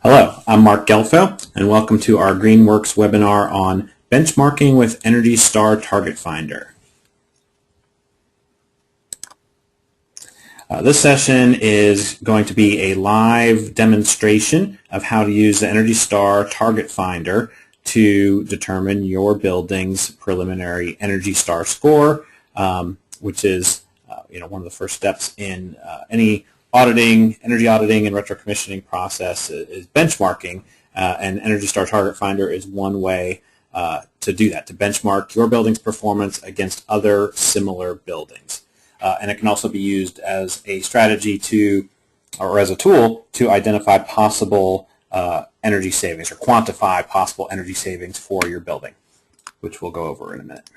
Hello, I'm Mark Gelfo, and welcome to our greenWORKs webinar on benchmarking with Energy Star Target Finder. This session is going to be a live demonstration of how to use the Energy Star Target Finder to determine your building's preliminary Energy Star score, which is one of the first steps in any energy auditing and retrocommissioning process is benchmarking, and Energy Star Target Finder is one way to do that, to benchmark your building's performance against other similar buildings. And it can also be used as a strategy or as a tool to identify possible energy savings or quantify possible energy savings for your building, which we'll go over in a minute.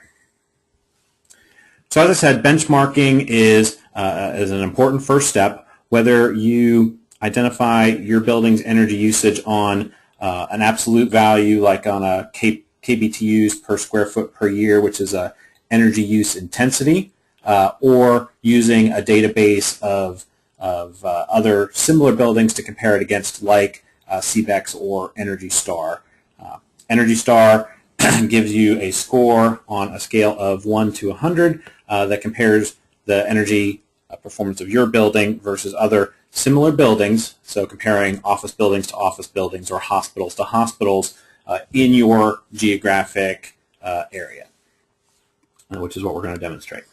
So as I said, benchmarking is an important first step. Whether you identify your building's energy usage on an absolute value, like on a kBTUs per square foot per year, which is a energy use intensity, or using a database of other similar buildings to compare it against, like CBEX or Energy Star. Energy Star gives you a score on a scale of 1 to 100 that compares the energy performance of your building versus other similar buildings, so comparing office buildings to office buildings or hospitals to hospitals in your geographic area, which is what we're going to demonstrate.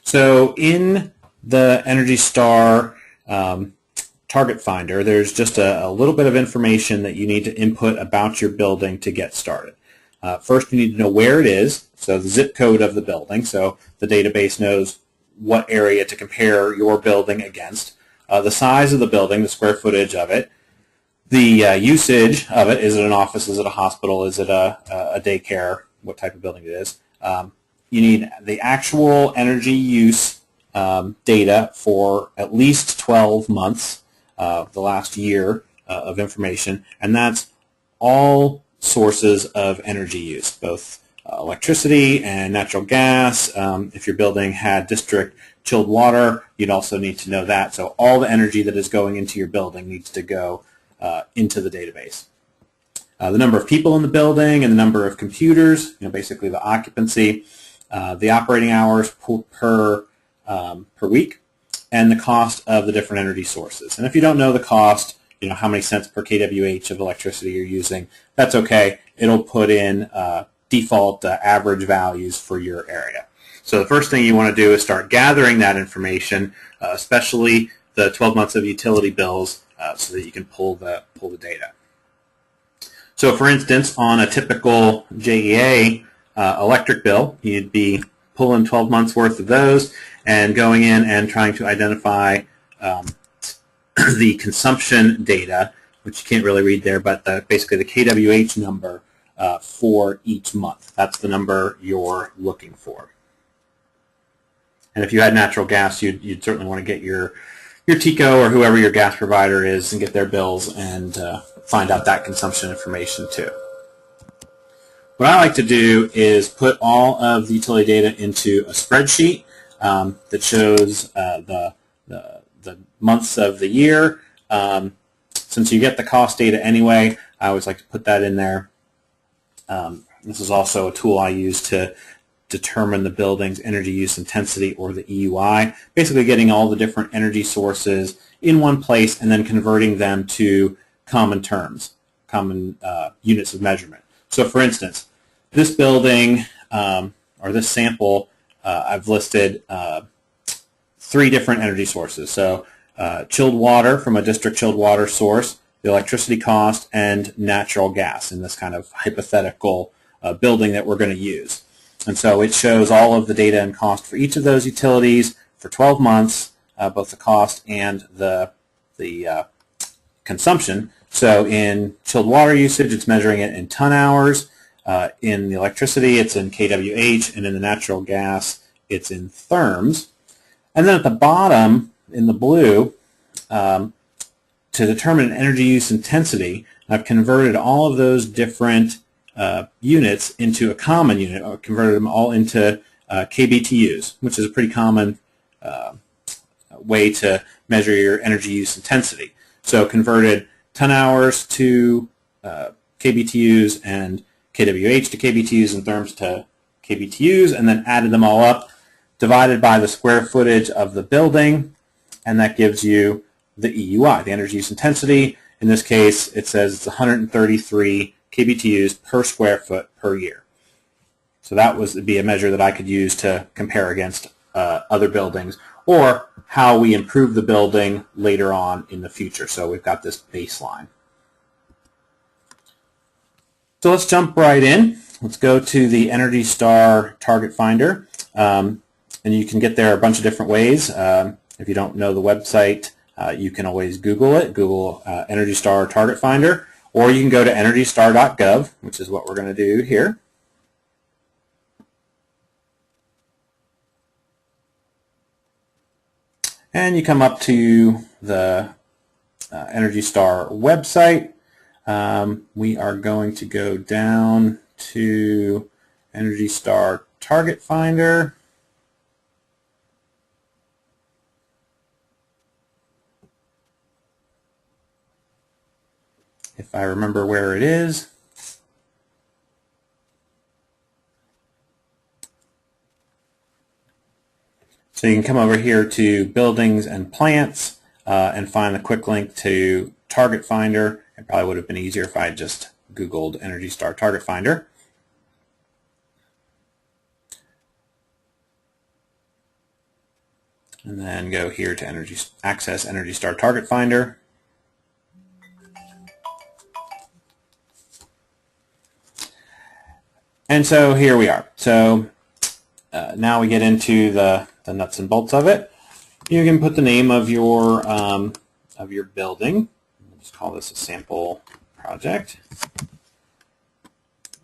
So in the Energy Star Target Finder, there's just a little bit of information that you need to input about your building to get started. First, you need to know where it is, so the zip code of the building, so the database knows what area to compare your building against. The size of the building, the square footage of it, the usage of it, is it an office, is it a hospital, is it a daycare, what type of building it is. You need the actual energy use data for at least 12 months, the last year of information, and that's all sources of energy use, both electricity and natural gas. If your building had district chilled water, you'd also need to know that. So all the energy that is going into your building needs to go into the database. The number of people in the building and the number of computers, basically the occupancy, the operating hours per week, and the cost of the different energy sources. And if you don't know the cost, how many cents per kWh of electricity you're using, that's okay. It'll put in default average values for your area. So the first thing you want to do is start gathering that information, especially the 12 months of utility bills, so that you can pull the data. So for instance, on a typical JEA electric bill, you'd be pulling 12 months worth of those and going in and trying to identify the consumption data, which you can't really read there, but basically the kWh number for each month. That's the number you're looking for. And if you had natural gas, you'd certainly want to get your TECO or whoever your gas provider is and get their bills and find out that consumption information too. What I like to do is put all of the utility data into a spreadsheet that shows the months of the year. Since you get the cost data anyway, I always like to put that in there. This is also a tool I use to determine the building's energy use intensity, or the EUI, basically getting all the different energy sources in one place and then converting them to common terms, common units of measurement. So for instance, this building or this sample, I've listed 3 different energy sources. So chilled water from a district chilled water source, the electricity cost, and natural gas in this kind of hypothetical building that we're going to use. And so it shows all of the data and cost for each of those utilities for 12 months, both the cost and the consumption. So in chilled water usage, it's measuring it in ton hours. In the electricity, it's in kWh, and in the natural gas, it's in therms. And then at the bottom, in the blue, to determine energy use intensity, I've converted all of those different units into a common unit, or converted them all into kBTUs, which is a pretty common way to measure your energy use intensity. So converted ton hours to kBTUs and kWh to kBTUs and therms to kBTUs, and then added them all up, divided by the square footage of the building, and that gives you the EUI, the energy use intensity. In this case, it says it's 133 kBTUs per square foot per year. So that would be a measure that I could use to compare against other buildings, or how we improve the building later on in the future. So we've got this baseline. So let's jump right in. Let's go to the Energy Star Target Finder. And you can get there a bunch of different ways. If you don't know the website, you can always Google it, Google Energy Star Target Finder, or you can go to energystar.gov, which is what we're going to do here. And you come up to the Energy Star website. We are going to go down to Energy Star Target Finder. If I remember where it is. So you can come over here to Buildings and Plants and find the quick link to Target Finder. It probably would have been easier if I had just Googled Energy Star Target Finder. And then go here to Access Energy Star Target Finder. And so here we are. So now we get into the nuts and bolts of it. You can put the name of your building. Let's call this a sample project.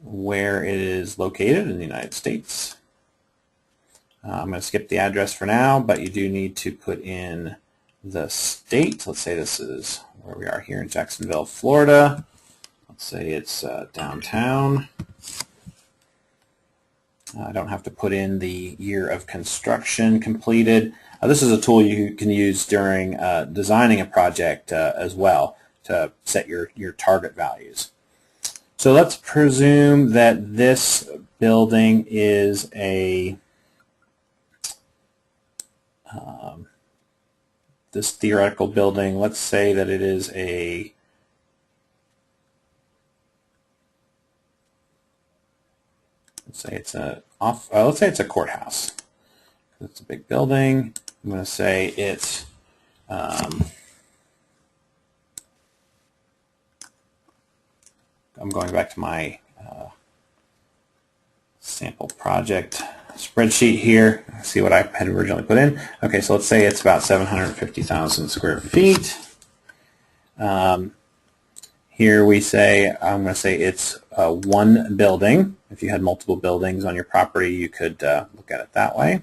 Where it is located in the United States. I'm going to skip the address for now, but you do need to put in the state. Let's say this is where we are here in Jacksonville, Florida. Let's say it's downtown. I don't have to put in the year of construction completed. This is a tool you can use during designing a project as well to set your target values. So let's presume that this building is a this theoretical building. Let's say that it is a let's say it's a courthouse. It's a big building. I'm going to say it's I'm going back to my sample project spreadsheet here. See what I had originally put in. Okay, so let's say it's about 750,000 square feet. Here we say, I'm going to say it's one building. If you had multiple buildings on your property, you could look at it that way.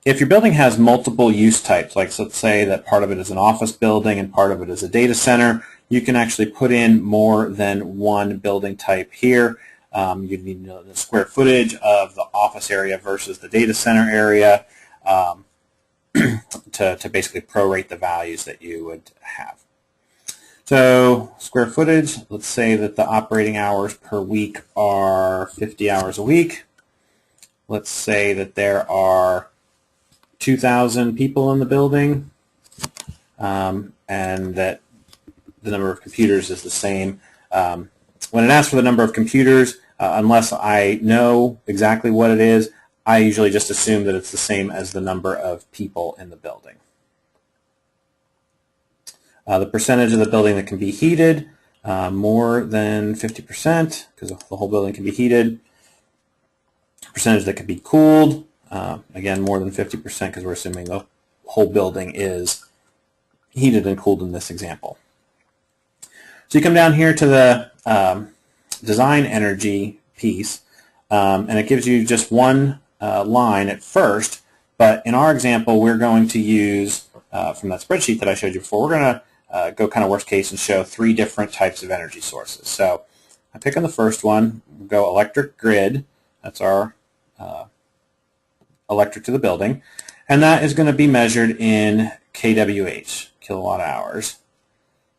If your building has multiple use types, like let's say that part of it is an office building and part of it is a data center, you can actually put in more than one building type here. You need to know the square footage of the office area versus the data center area to basically prorate the values that you would have. So square footage, let's say that the operating hours per week are 50 hours a week. Let's say that there are 2,000 people in the building and that the number of computers is the same. When it asks for the number of computers, unless I know exactly what it is, I usually just assume that it's the same as the number of people in the building. The percentage of the building that can be heated, more than 50%, because the whole building can be heated. Percentage that can be cooled, again, more than 50%, because we're assuming the whole building is heated and cooled in this example. So you come down here to the design energy piece, and it gives you just one line at first, but in our example, we're going to use, from that spreadsheet that I showed you before, we're going to go kind of worst case and show 3 different types of energy sources. So I pick on the first one, we'll go electric grid, that's our electric to the building, and that is going to be measured in kWh, kilowatt hours.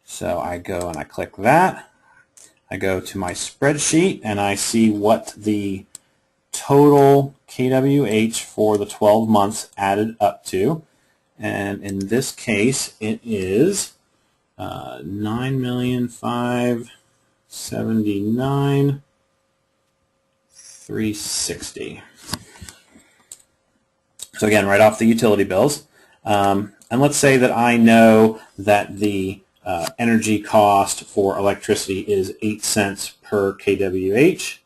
So I go and I click that. I go to my spreadsheet and I see what the total kWh for the 12 months added up to. And in this case, it is 9,579,360. So again, right off the utility bills. And let's say that I know that the energy cost for electricity is 8 cents per kWh.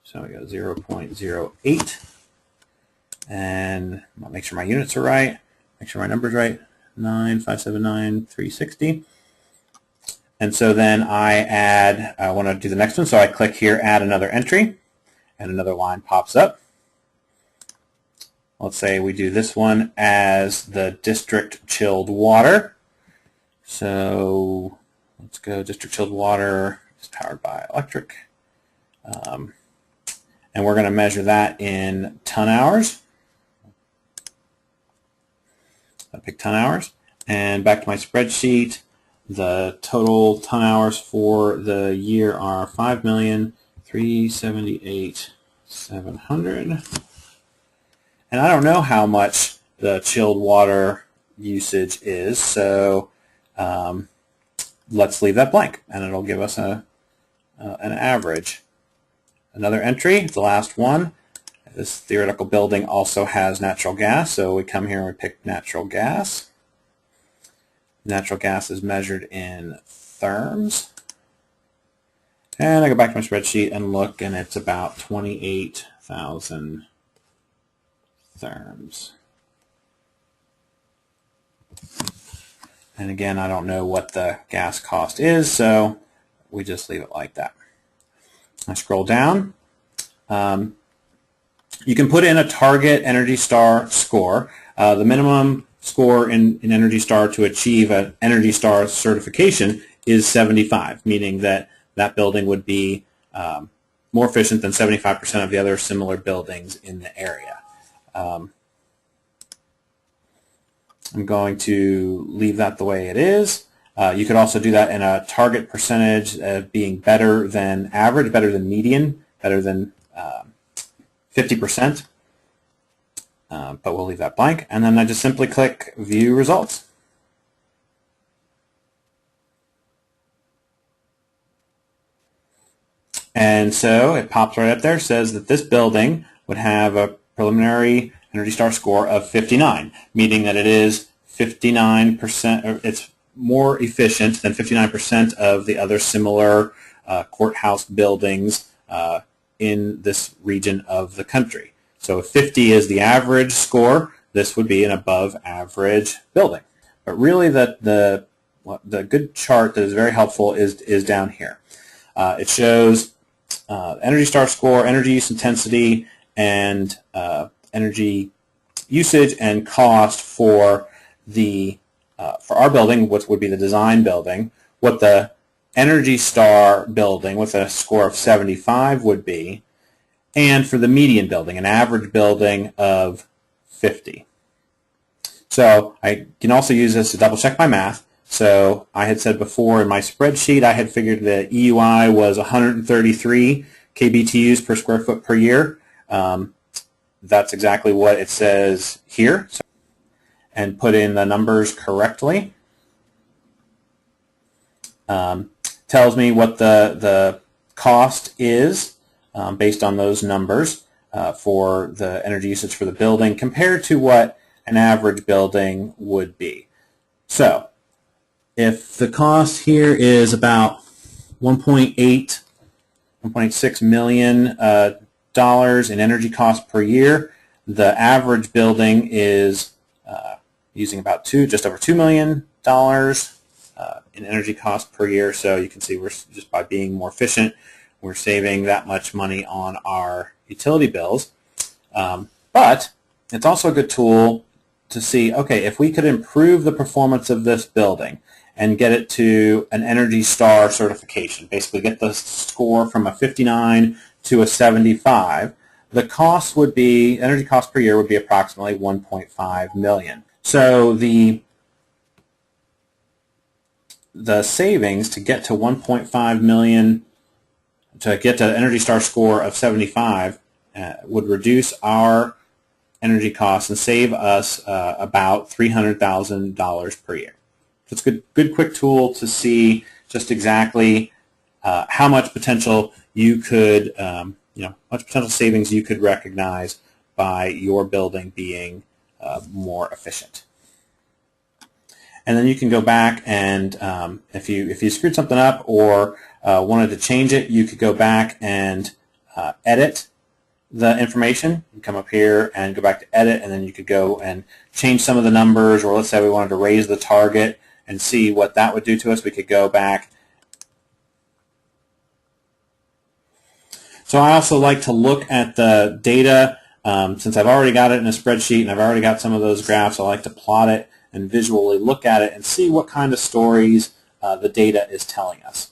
So we go 0.08. And I'll make sure my units are right. Make sure my number's right. 9,579,360. And so then I want to do the next one. So I click here, add another entry, and another line pops up. Let's say we do this one as the district chilled water. So let's go district chilled water is powered by electric. And we're going to measure that in ton hours. I pick ton hours. And back to my spreadsheet, the total ton hours for the year are 5,378,700. And I don't know how much the chilled water usage is, so let's leave that blank, and it'll give us an average. Another entry, the last one. This theoretical building also has natural gas, so we come here and we pick natural gas. Natural gas is measured in therms. And I go back to my spreadsheet and look, and it's about 28,000 therms. And again, I don't know what the gas cost is, so we just leave it like that. I scroll down. You can put in a target Energy Star score. The minimum score in Energy Star to achieve an Energy Star certification is 75, meaning that that building would be more efficient than 75% of the other similar buildings in the area. I'm going to leave that the way it is. You could also do that in a target percentage being better than average, better than median, better than 50%. But we'll leave that blank. And then I just simply click View Results. And so it pops right up there, says that this building would have a preliminary Energy Star score of 59, meaning that it is 59%, or it's more efficient than 59% of the other similar courthouse buildings in this region of the country. So if 50 is the average score, this would be an above average building. But really the good chart that is very helpful is down here. It shows Energy Star score, energy use intensity, and energy usage and cost for our building, which would be the design building, what the Energy Star building with a score of 75 would be, and for the median building, an average building of 50. So I can also use this to double check my math. So I had said before in my spreadsheet I had figured that EUI was 133 kBTUs per square foot per year. That's exactly what it says here. So, and put in the numbers correctly. Tells me what the cost is based on those numbers for the energy usage for the building compared to what an average building would be. So if the cost here is about 1.6 million dollars in energy cost per year, the average building is using about just over $2 million in energy cost per year. So you can see we're just by being more efficient, we're saving that much money on our utility bills. But it's also a good tool to see, okay, if we could improve the performance of this building and get it to an Energy Star certification, basically get the score from a 59 to a 75, the cost would be, energy cost per year would be approximately $1.5 million. So the savings to get to 1.5 million, to get to an Energy Star score of 75, would reduce our energy costs and save us about $300,000 per year. So it's a good quick tool to see just exactly how much potential you could, much potential savings you could recognize by your building being more efficient. And then you can go back and if you screwed something up or wanted to change it, you could go back and edit the information. You come up here and go back to edit, and then you could go and change some of the numbers, or let's say we wanted to raise the target and see what that would do to us. We could go back. So I also like to look at the data. Since I've already got it in a spreadsheet and I've already got some of those graphs, I like to plot it and visually look at it and see what kind of stories the data is telling us.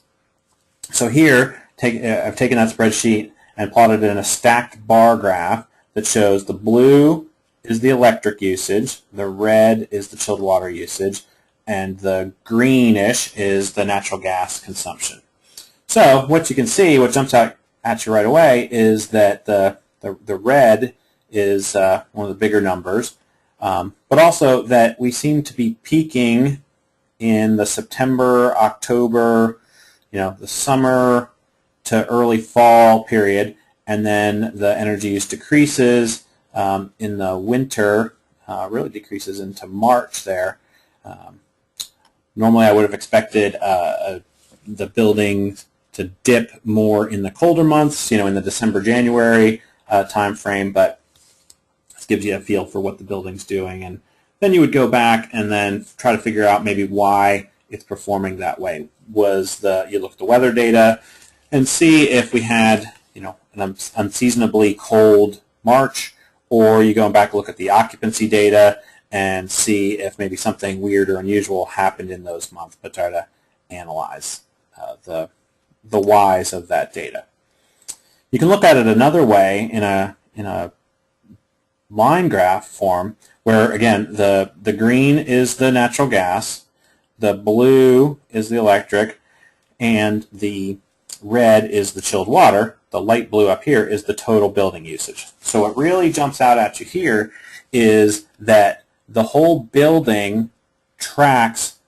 So here, I've taken that spreadsheet and plotted it in a stacked bar graph that shows the blue is the electric usage, the red is the chilled water usage, and the greenish is the natural gas consumption. So what you can see, what jumps out at you right away, is that the red is one of the bigger numbers, but also that we seem to be peaking in the September, October, the summer to early fall period, and then the energy use decreases in the winter, really decreases into March there. Normally I would have expected the building to dip more in the colder months, in the December, January time frame, but this gives you a feel for what the building's doing. And then you would go back and then try to figure out maybe why it's performing that way. You look at the weather data and see if we had, an unseasonably cold March, or you go back and look at the occupancy data and see if maybe something weird or unusual happened in those months, but try to analyze the whys of that data. You can look at it another way in a line graph form, where again the green is the natural gas, the blue is the electric, and the red is the chilled water. The light blue up here is the total building usage. So what really jumps out at you here is that the whole building tracks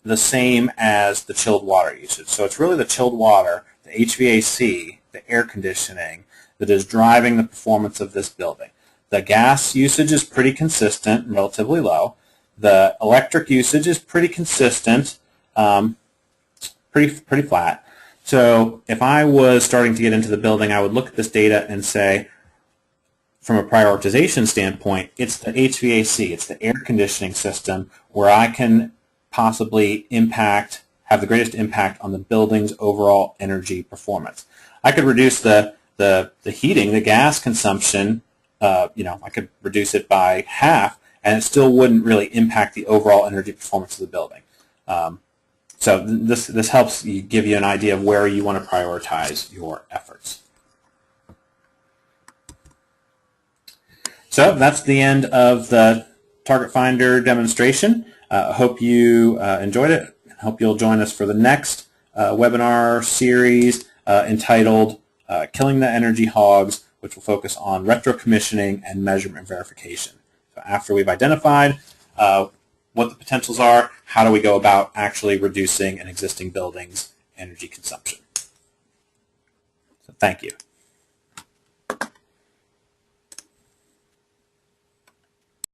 the same as the chilled water usage. So it's really the chilled water, the HVAC, the air conditioning, that is driving the performance of this building. The gas usage is pretty consistent and relatively low. The electric usage is pretty consistent, pretty flat. So if I was starting to get into the building, I would look at this data and say, from a prioritization standpoint, it's the HVAC, it's the air conditioning system where I can possibly have the greatest impact on the building's overall energy performance. I could reduce the heating, the gas consumption, I could reduce it by half, and it still wouldn't really impact the overall energy performance of the building. So this helps give you an idea of where you want to prioritize your efforts. So that's the end of the Target Finder demonstration. I hope you enjoyed it. I hope you'll join us for the next webinar series entitled Killing the Energy Hogs, which will focus on retro-commissioning and measurement verification. So after we've identified what the potentials are, how do we go about actually reducing an existing building's energy consumption? So thank you.